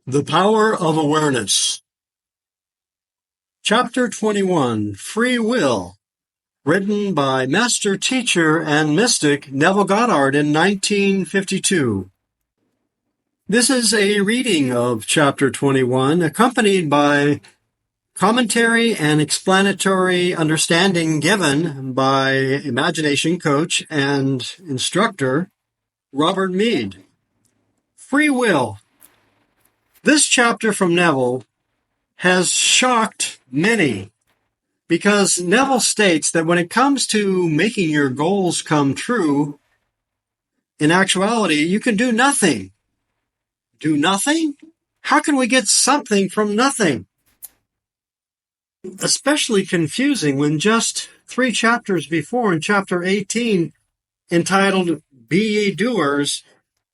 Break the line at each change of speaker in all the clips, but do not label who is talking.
The Power of Awareness. Chapter 21, Free Will, written by Master Teacher and Mystic Neville Goddard in 1952. This is a reading of Chapter 21, accompanied by commentary and explanatory understanding given by imagination coach and instructor Robert Meade. Free Will. This chapter from Neville has shocked many because Neville states that when it comes to making your goals come true, in actuality, you can do nothing. Do nothing? How can we get something from nothing? Especially confusing when just 3 chapters before, in chapter 18, entitled Be Ye Doers,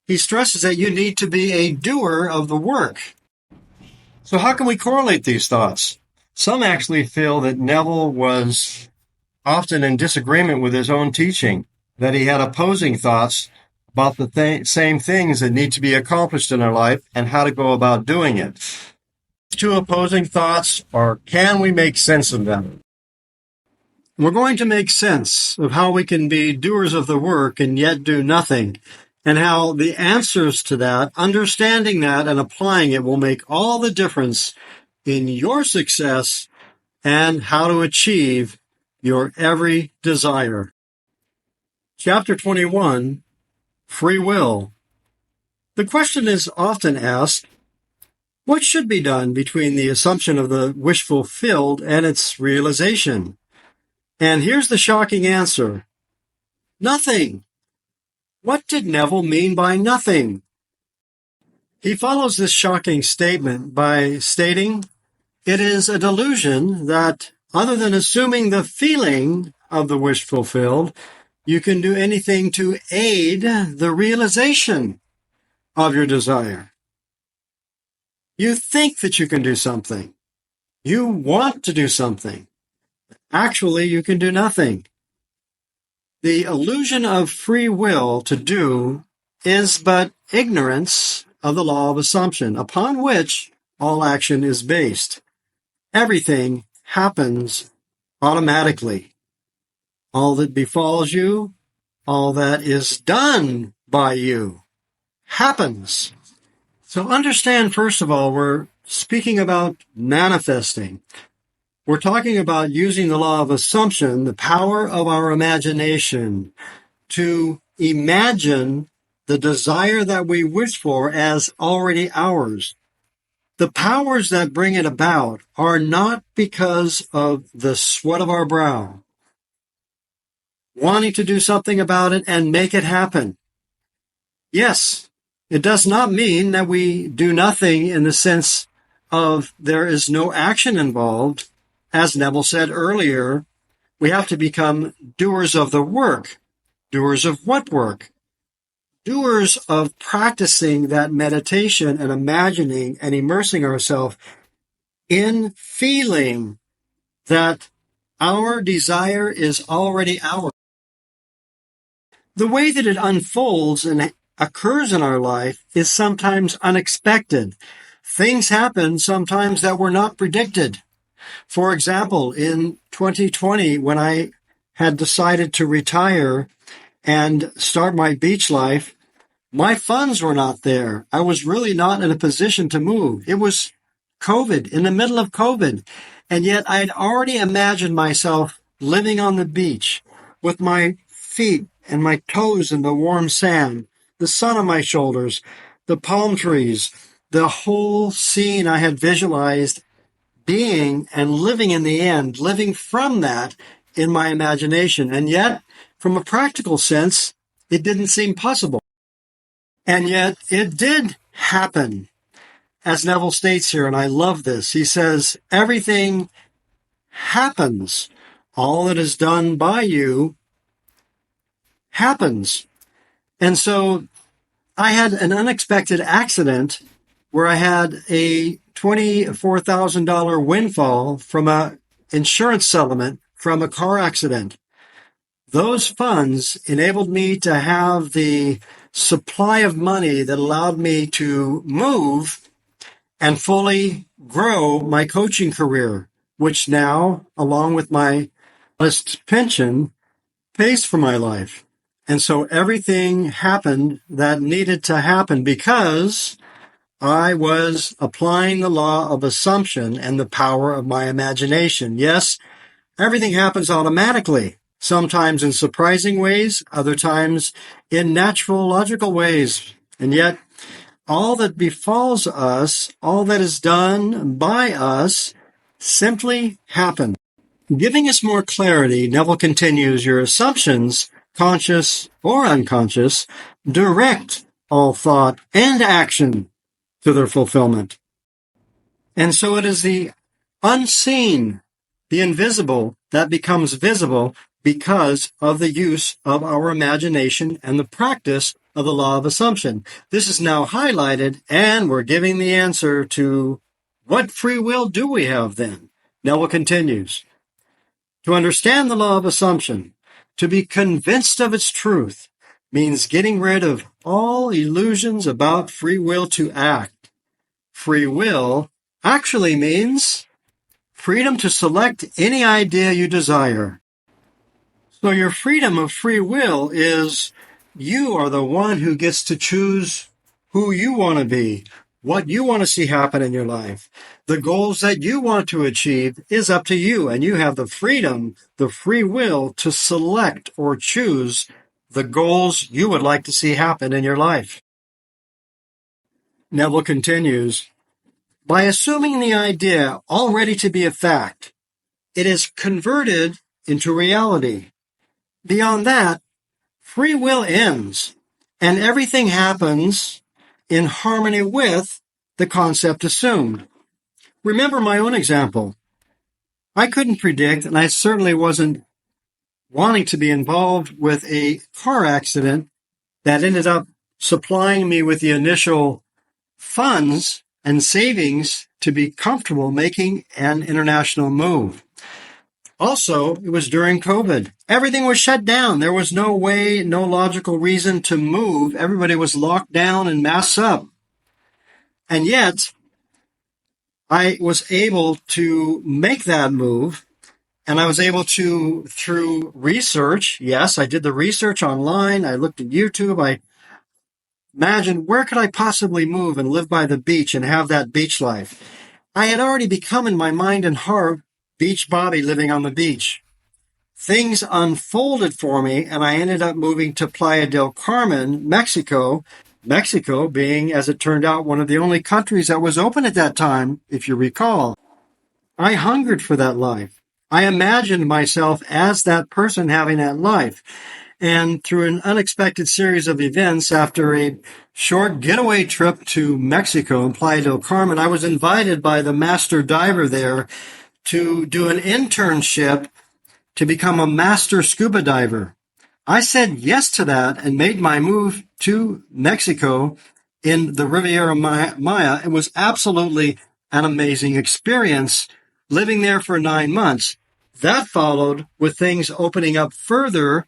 he stresses that you need to be a doer of the work. So how can we correlate these thoughts? Some actually feel that Neville was often in disagreement with his own teaching, that he had opposing thoughts about the same things that need to be accomplished in our life and how to go about doing it. 2 opposing thoughts, or can we make sense of them? We're going to make sense of how we can be doers of the work and yet do nothing, and how the answers to that, understanding that and applying it, will make all the difference in your success and how to achieve your every desire. Chapter 21, Free Will. The question is often asked, what should be done between the assumption of the wish fulfilled and its realization? And here's the shocking answer. Nothing. What did Neville mean by nothing? He follows this shocking statement by stating, it is a delusion that, other than assuming the feeling of the wish fulfilled, you can do anything to aid the realization of your desire. You think that you can do something. You want to do something. Actually, you can do nothing. The illusion of free will to do is but ignorance of the law of assumption, upon which all action is based. Everything happens automatically. All that befalls you, all that is done by you, happens. So understand, first of all, we're speaking about manifesting. We're talking about using the law of assumption, the power of our imagination, to imagine the desire that we wish for as already ours. The powers that bring it about are not because of the sweat of our brow, wanting to do something about it and make it happen. Yes, it does not mean that we do nothing in the sense of there is no action involved. As Neville said earlier, we have to become doers of the work. Doers of what work? Doers of practicing that meditation and imagining and immersing ourselves in feeling that our desire is already ours. The way that it unfolds and occurs in our life is sometimes unexpected. Things happen sometimes that were not predicted. For example, in 2020, when I had decided to retire and start my beach life, my funds were not there. I was really not in a position to move. It was COVID, in the middle of COVID. And yet I had already imagined myself living on the beach with my feet and my toes in the warm sand, the sun on my shoulders, the palm trees, the whole scene I had visualized being and living in the end, living from that in my imagination. And yet, from a practical sense, it didn't seem possible. And yet, it did happen. As Neville states here, and I love this, he says, everything happens. All that is done by you happens. And so, I had an unexpected accident where I had a $24,000 windfall from an insurance settlement from a car accident. Those funds enabled me to have the supply of money that allowed me to move and fully grow my coaching career, which now, along with my modest pension, pays for my life. And so everything happened that needed to happen because I was applying the law of assumption and the power of my imagination. Yes, everything happens automatically, sometimes in surprising ways, other times in natural, logical ways. And yet, all that befalls us, all that is done by us, simply happens. Giving us more clarity, Neville continues, your assumptions, conscious or unconscious, direct all thought and action to their fulfillment. And so it is the unseen, the invisible, that becomes visible because of the use of our imagination and the practice of the law of assumption. This is now highlighted, and we're giving the answer to what free will do we have then? Neville continues. To understand the law of assumption, to be convinced of its truth, means getting rid of all illusions about free will to act. Free will actually means freedom to select any idea you desire. So your freedom of free will is you are the one who gets to choose who you want to be, what you want to see happen in your life. The goals that you want to achieve is up to you, and you have the freedom, the free will to select or choose the goals you would like to see happen in your life. Neville continues, by assuming the idea already to be a fact, it is converted into reality. Beyond that, free will ends, and everything happens in harmony with the concept assumed. Remember my own example. I couldn't predict, and I certainly wasn't wanting to be involved with a car accident that ended up supplying me with the initial funds and savings to be comfortable making an international move. Also, it was during COVID. Everything was shut down. There was no way, no logical reason to move. Everybody was locked down and masked up. And yet, I was able to make that move, and I was able to, through research, yes, I did the research online, I looked at YouTube, I imagined where could I possibly move and live by the beach and have that beach life. I had already become in my mind and heart Beach Bobby living on the beach. Things unfolded for me, and I ended up moving to Playa del Carmen, Mexico. Mexico being, as it turned out, one of the only countries that was open at that time, if you recall. I hungered for that life. I imagined myself as that person having that life. And through an unexpected series of events, after a short getaway trip to Mexico in Playa del Carmen, I was invited by the master diver there to do an internship to become a master scuba diver. I said yes to that and made my move to Mexico in the Riviera Maya. It was absolutely an amazing experience living there for 9 months. That followed with things opening up further,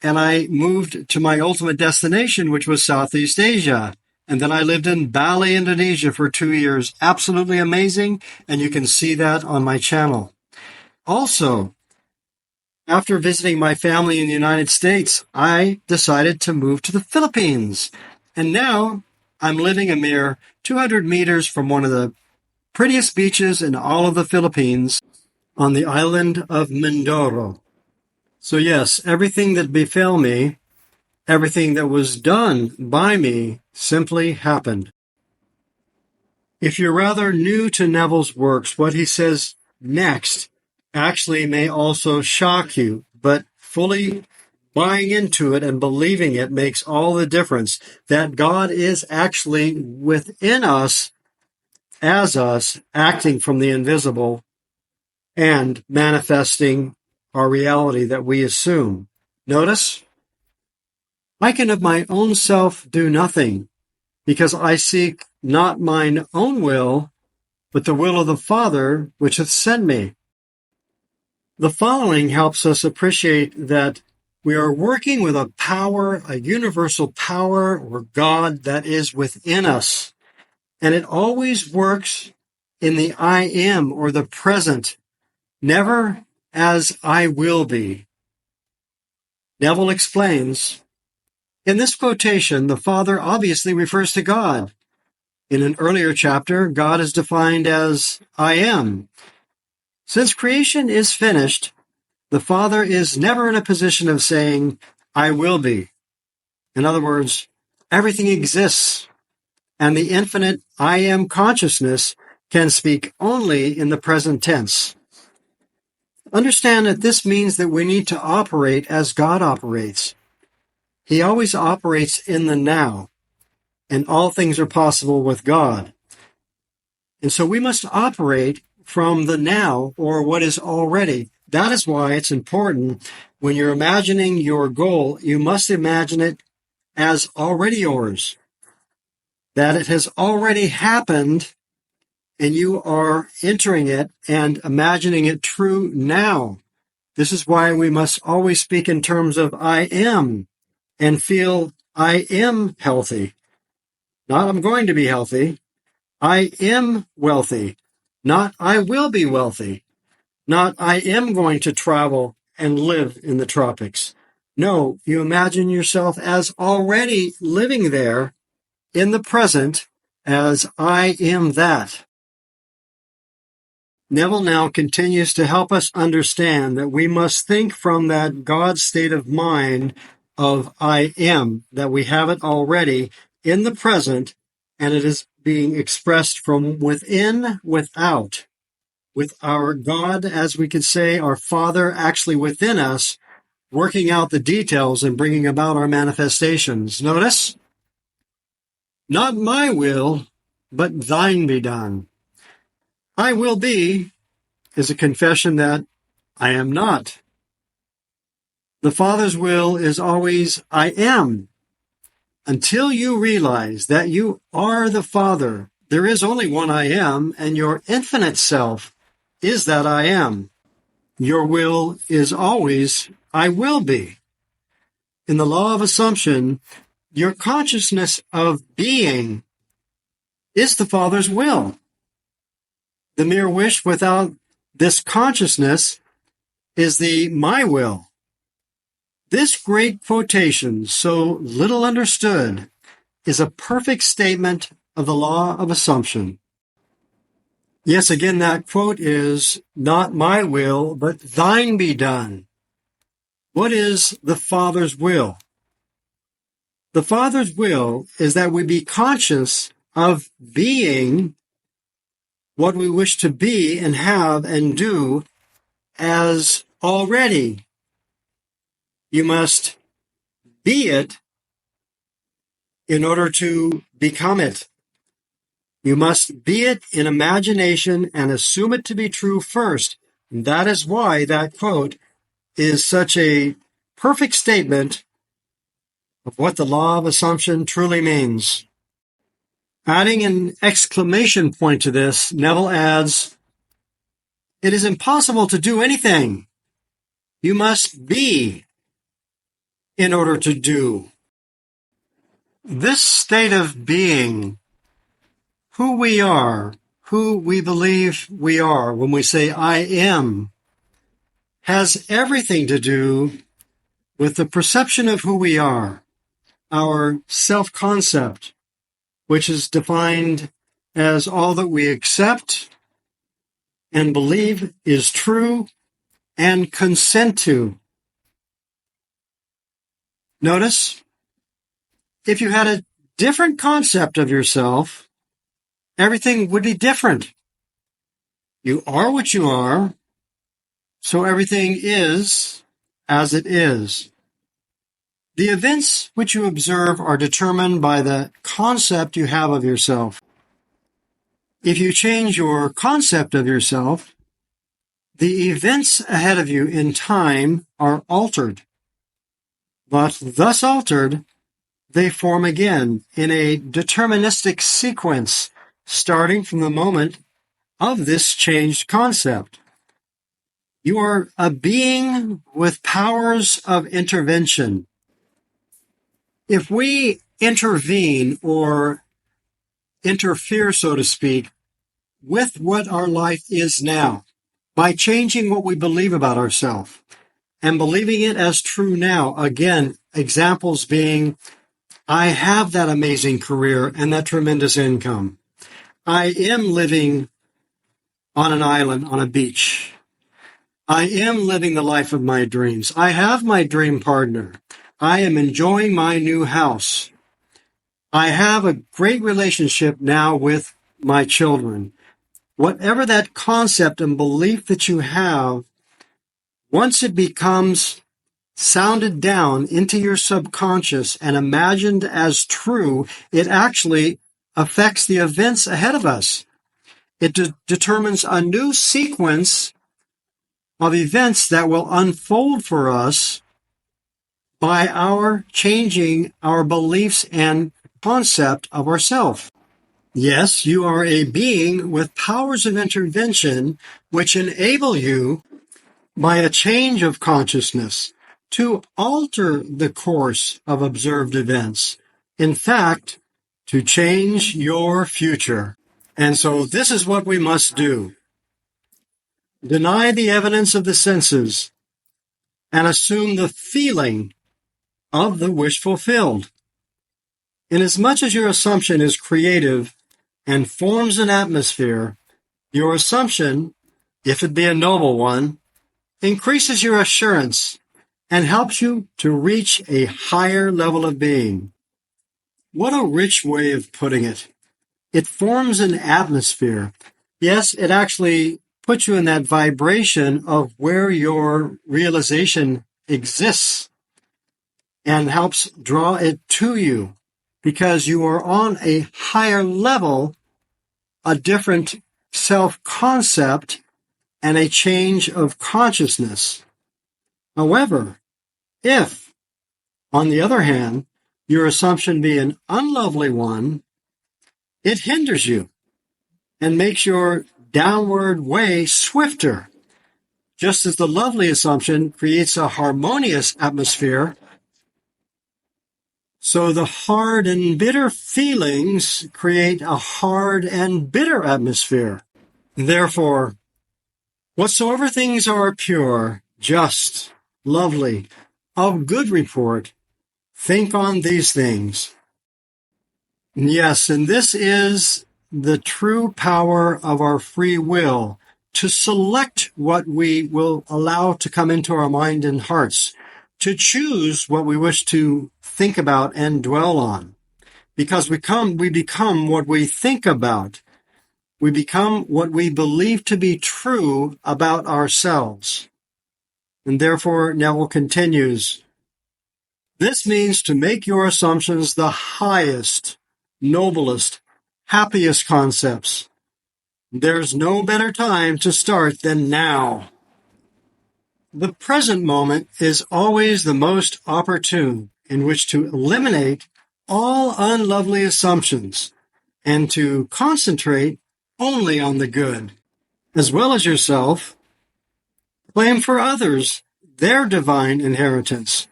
and I moved to my ultimate destination, which was Southeast Asia. And then I lived in Bali, Indonesia for 2 years. Absolutely amazing, and you can see that on my channel. Also, after visiting my family in the United States, I decided to move to the Philippines. And now I'm living a mere 200 meters from one of the prettiest beaches in all of the Philippines on the island of Mindoro. So yes, everything that befell me, everything that was done by me simply happened. If you're rather new to Neville's works, what he says next actually may also shock you, but fully buying into it and believing it makes all the difference. That God is actually within us, as us, acting from the invisible and manifesting our reality that we assume. Notice, I can of my own self do nothing, because I seek not mine own will, but the will of the Father which hath sent me. The following helps us appreciate that we are working with a power, a universal power or God that is within us. And it always works in the I am, or the present, never as I will be. Neville explains, in this quotation, the Father obviously refers to God. In an earlier chapter, God is defined as I am. Since creation is finished, the Father is never in a position of saying, I will be. In other words, everything exists, and the infinite I am consciousness can speak only in the present tense. Understand that this means that we need to operate as God operates. He always operates in the now, and all things are possible with God. And so we must operate from the now, or what is already. That is why it's important when you're imagining your goal, you must imagine it as already yours, that it has already happened and you are entering it and imagining it true now. This is why we must always speak in terms of I am and feel I am healthy. Not I'm going to be healthy. I am wealthy. Not I will be wealthy. Not I am going to travel and live in the tropics. No, you imagine yourself as already living there in the present as I am that. Neville now continues to help us understand that we must think from that God state of mind of I am, that we have it already in the present, and it is being expressed from within, without, with our God, as we could say, our Father actually within us, working out the details and bringing about our manifestations. Notice, not my will, but thine be done. I will be is a confession that I am not. The Father's will is always I am. Until you realize that you are the Father, there is only one I am, and your infinite self is that I am. Your will is always I will be. In the law of assumption, your consciousness of being is the Father's will. The mere wish without this consciousness is the my will. This great quotation, so little understood, is a perfect statement of the law of assumption. Yes, again, that quote is, not my will, but thine be done. What is the Father's will? The Father's will is that we be conscious of being what we wish to be and have and do as already. You must be it in order to become it. You must be it in imagination and assume it to be true first. And that is why that quote is such a perfect statement of what the law of assumption truly means. Adding an exclamation point to this, Neville adds, it is impossible to do anything. You must be in order to do. This state of being, who we are, who we believe we are when we say I am, has everything to do with the perception of who we are, our self-concept, which is defined as all that we accept and believe is true and consent to. Notice, if you had a different concept of yourself, everything would be different. You are what you are, so everything is as it is. The events which you observe are determined by the concept you have of yourself. If you change your concept of yourself, the events ahead of you in time are altered. But thus altered, they form again in a deterministic sequence, starting from the moment of this changed concept. You are a being with powers of intervention. If we intervene or interfere, so to speak, with what our life is now by changing what we believe about ourselves and believing it as true now. Again, examples being, I have that amazing career and that tremendous income. I am living on an island, on a beach. I am living the life of my dreams. I have my dream partner. I am enjoying my new house. I have a great relationship now with my children. Whatever that concept and belief that you have, once it becomes sounded down into your subconscious and imagined as true, it actually affects the events ahead of us. It determines a new sequence of events that will unfold for us by our changing our beliefs and concept of ourself. Yes, you are a being with powers of intervention which enable you, by a change of consciousness, to alter the course of observed events. In fact, to change your future. And so this is what we must do. Deny the evidence of the senses and assume the feeling of the wish fulfilled. Inasmuch as your assumption is creative and forms an atmosphere, your assumption, if it be a noble one, increases your assurance and helps you to reach a higher level of being. What a rich way of putting it. It forms an atmosphere. Yes, it actually puts you in that vibration of where your realization exists and helps draw it to you because you are on a higher level, a different self-concept, and a change of consciousness. However, if, on the other hand, your assumption be an unlovely one, it hinders you and makes your downward way swifter. Just as the lovely assumption creates a harmonious atmosphere, so the hard and bitter feelings create a hard and bitter atmosphere. Therefore, whatsoever things are pure, just, lovely, of good report, think on these things. Yes, and this is the true power of our free will to select what we will allow to come into our mind and hearts, to choose what we wish to think about and dwell on. Because we become what we think about. We become what we believe to be true about ourselves. And therefore, Neville continues, this means to make your assumptions the highest, noblest, happiest concepts. There's no better time to start than now. The present moment is always the most opportune in which to eliminate all unlovely assumptions and to concentrate only on the good. As well as yourself, claim for others their divine inheritance.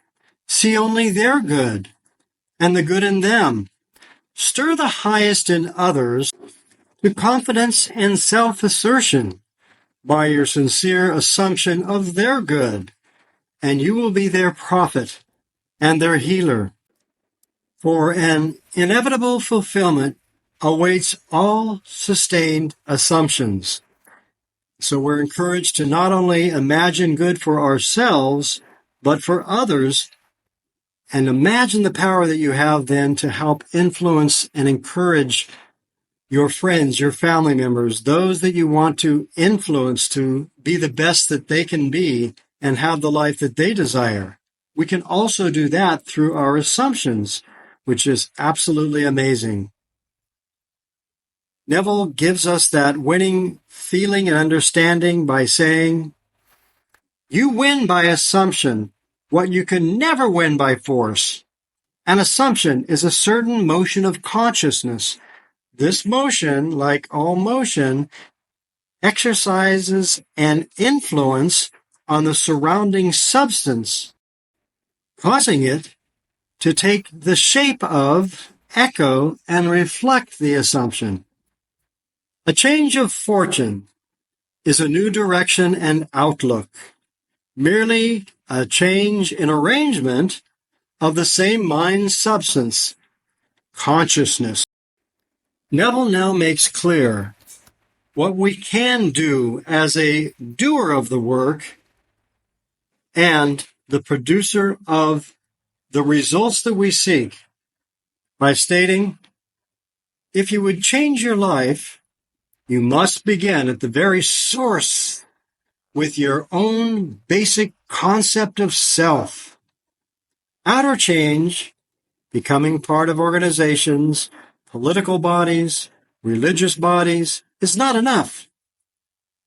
See only their good and the good in them. Stir the highest in others to confidence and self-assertion by your sincere assumption of their good, and you will be their prophet and their healer. For an inevitable fulfillment awaits all sustained assumptions. So we're encouraged to not only imagine good for ourselves, but for others, and imagine the power that you have then to help influence and encourage your friends, your family members, those that you want to influence to be the best that they can be and have the life that they desire. We can also do that through our assumptions, which is absolutely amazing. Neville gives us that winning feeling and understanding by saying, you win by assumption what you can never win by force. An assumption is a certain motion of consciousness. This motion, like all motion, exercises an influence on the surrounding substance, causing it to take the shape of echo and reflect the assumption. A change of fortune is a new direction and outlook, merely a change in arrangement of the same mind substance, consciousness. Neville now makes clear what we can do as a doer of the work and the producer of the results that we seek by stating, if you would change your life, you must begin at the very source with your own basic concept of self. Outer change, becoming part of organizations, political bodies, religious bodies, is not enough.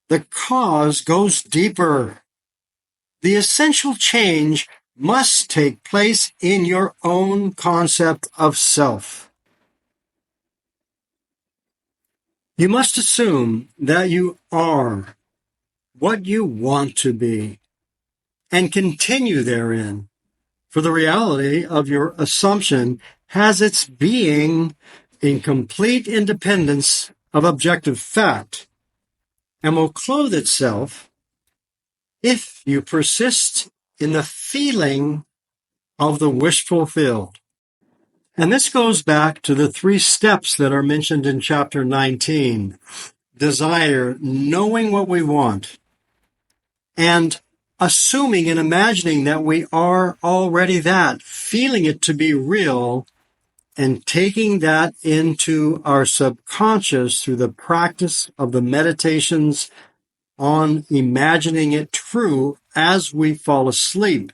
The cause goes deeper. The essential change must take place in your own concept of self. You must assume that you are what you want to be and continue therein, for the reality of your assumption has its being in complete independence of objective fact and will clothe itself if you persist in the feeling of the wish fulfilled. And this goes back to the 3 steps that are mentioned in chapter 19. Desire, knowing what we want, and assuming and imagining that we are already that, feeling it to be real, and taking that into our subconscious through the practice of the meditations on imagining it true as we fall asleep.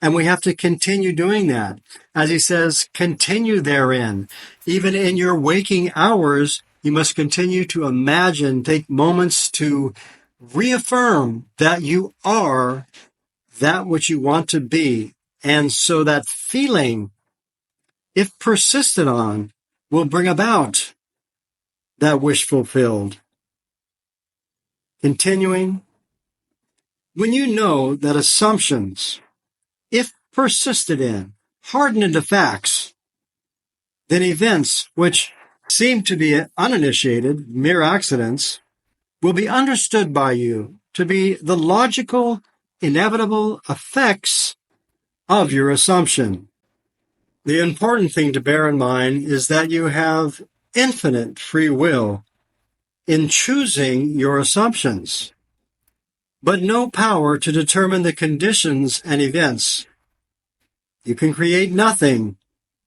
And we have to continue doing that. As he says, continue therein. Even in your waking hours, you must continue to imagine, take moments to reaffirm that you are that which you want to be. And so that feeling, if persisted on, will bring about that wish fulfilled. Continuing, when you know that assumptions, if persisted in, harden into facts, then events which seem to be uninitiated, mere accidents, will be understood by you to be the logical, inevitable effects of your assumption. The important thing to bear in mind is that you have infinite free will in choosing your assumptions, but no power to determine the conditions and events. You can create nothing,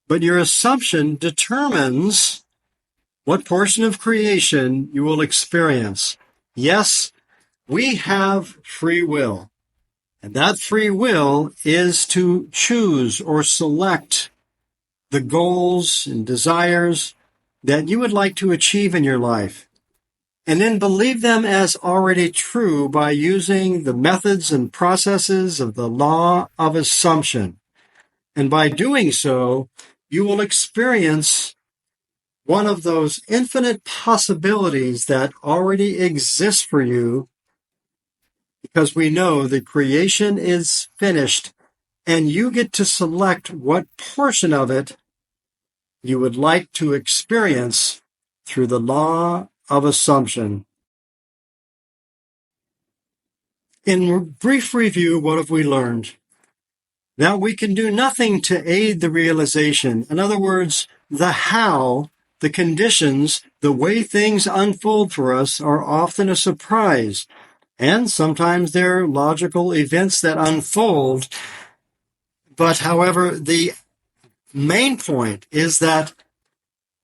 but your assumption determines what portion of creation you will experience. Yes, we have free will, and that free will is to choose or select the goals and desires that you would like to achieve in your life, and then believe them as already true by using the methods and processes of the law of assumption. And by doing so, you will experience one of those infinite possibilities that already exist for you, because we know the creation is finished and you get to select what portion of it you would like to experience through the law of assumption. In brief review, what have we learned? That we can do nothing to aid the realization. In other words, the how, the conditions, the way things unfold for us are often a surprise. And sometimes they're logical events that unfold. But however, the main point is that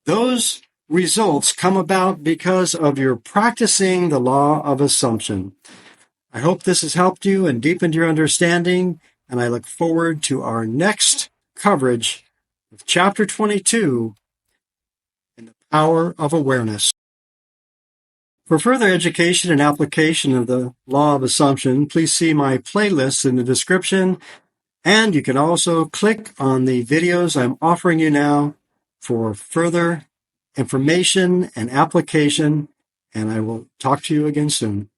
those results come about because of your practicing the law of assumption. I hope this has helped you and deepened your understanding, and I look forward to our next coverage of Chapter 22 in the Power of Awareness. For further education and application of the law of assumption, please see my playlists in the description, and you can also click on the videos I'm offering you now for further information and application, and I will talk to you again soon.